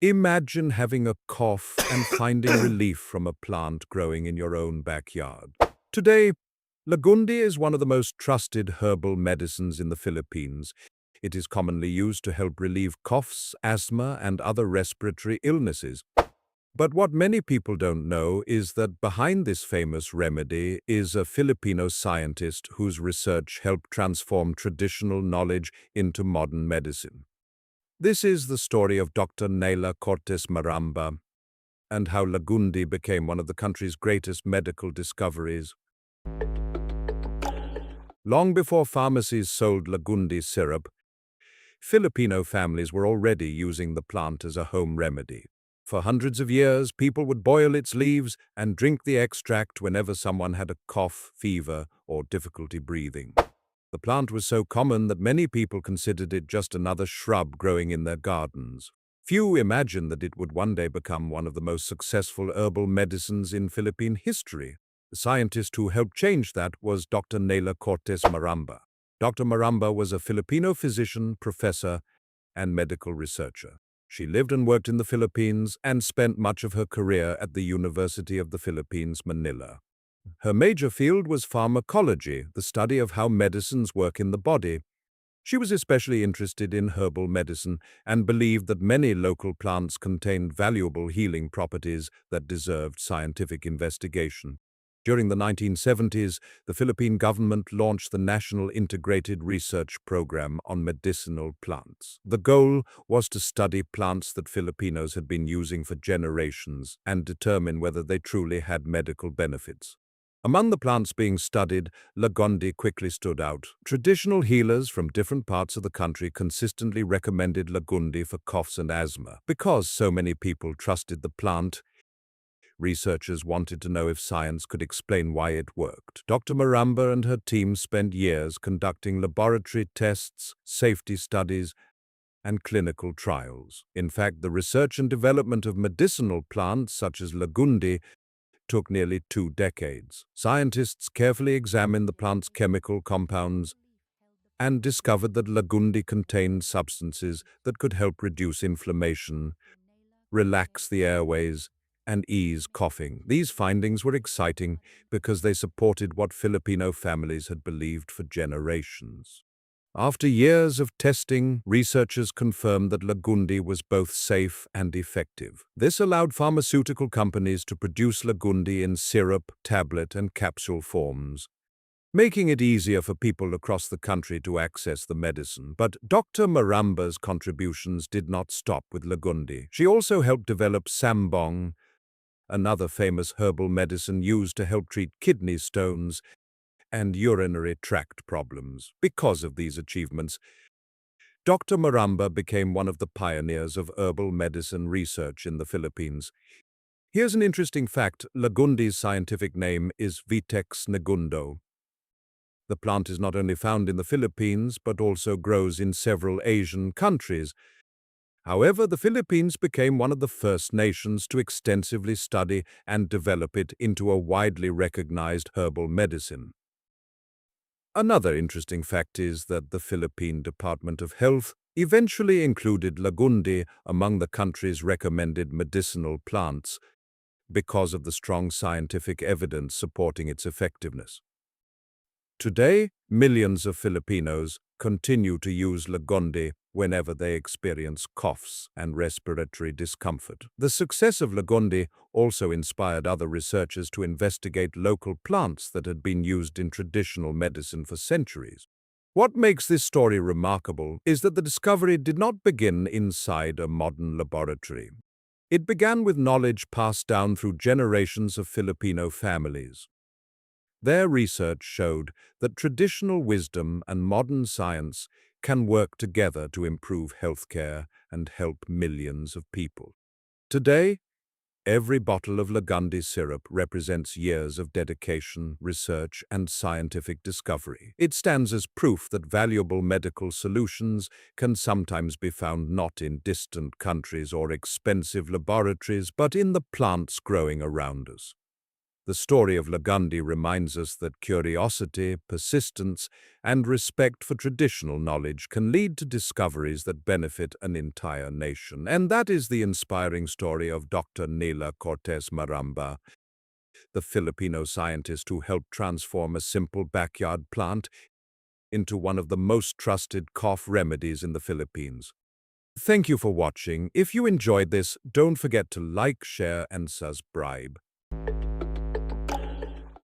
Imagine having a cough and finding relief from a plant growing in your own backyard. Today, Lagundi is one of the most trusted herbal medicines in the Philippines. It is commonly used to help relieve coughs, asthma, and other respiratory illnesses. But what many people don't know is that behind this famous remedy is a Filipino scientist whose research helped transform traditional knowledge into modern medicine. This is the story of Dr. Naila Cortes Maramba and how Lagundi became one of the country's greatest medical discoveries. Long before pharmacies sold Lagundi syrup, Filipino families were already using the plant as a home remedy. For hundreds of years, people would boil its leaves and drink the extract whenever someone had a cough, fever, or difficulty breathing. The plant was so common that many people considered it just another shrub growing in their gardens. Few imagined that it would one day become one of the most successful herbal medicines in Philippine history. The scientist who helped change that was Dr. Naila Cortes Maramba. Dr. Maramba was a Filipino physician, professor, and medical researcher. She lived and worked in the Philippines and spent much of her career at the University of the Philippines, Manila. Her major field was pharmacology, the study of how medicines work in the body. She was especially interested in herbal medicine and believed that many local plants contained valuable healing properties that deserved scientific investigation. During the 1970s, the Philippine government launched the National Integrated Research Program on Medicinal Plants. The goal was to study plants that Filipinos had been using for generations and determine whether they truly had medical benefits. Among the plants being studied, Lagundi quickly stood out. Traditional healers from different parts of the country consistently recommended Lagundi for coughs and asthma. Because so many people trusted the plant, researchers wanted to know if science could explain why it worked. Dr. Maramba and her team spent years conducting laboratory tests, safety studies, and clinical trials. In fact, the research and development of medicinal plants such as Lagundi took nearly 2 decades. Scientists carefully examined the plant's chemical compounds and discovered that Lagundi contained substances that could help reduce inflammation, relax the airways, and ease coughing. These findings were exciting because they supported what Filipino families had believed for generations. After years of testing, researchers confirmed that Lagundi was both safe and effective. This allowed pharmaceutical companies to produce Lagundi in syrup, tablet, and capsule forms, making it easier for people across the country to access the medicine. But Dr. Maramba's contributions did not stop with Lagundi. She also helped develop sambong, another famous herbal medicine used to help treat kidney stones and urinary tract problems. Because of these achievements, Dr. Maramba became one of the pioneers of herbal medicine research in the Philippines. Here's an interesting fact: Lagundi's scientific name is Vitex negundo. The plant is not only found in the Philippines, but also grows in several Asian countries. However, the Philippines became one of the first nations to extensively study and develop it into a widely recognized herbal medicine. Another interesting fact is that the Philippine Department of Health eventually included Lagundi among the country's recommended medicinal plants because of the strong scientific evidence supporting its effectiveness. Today, millions of Filipinos continue to use Lagundi whenever they experience coughs and respiratory discomfort. The success of Lagundi also inspired other researchers to investigate local plants that had been used in traditional medicine for centuries. What makes this story remarkable is that the discovery did not begin inside a modern laboratory. It began with knowledge passed down through generations of Filipino families. Their research showed that traditional wisdom and modern science can work together to improve healthcare and help millions of people. Today, every bottle of Lagundi syrup represents years of dedication, research, and scientific discovery. It stands as proof that valuable medical solutions can sometimes be found not in distant countries or expensive laboratories, but in the plants growing around us. The story of Lagundi reminds us that curiosity, persistence, and respect for traditional knowledge can lead to discoveries that benefit an entire nation. And that is the inspiring story of Dr. Nela Cortez Maramba, the Filipino scientist who helped transform a simple backyard plant into one of the most trusted cough remedies in the Philippines. Thank you for watching. If you enjoyed this, don't forget to like, share, and subscribe.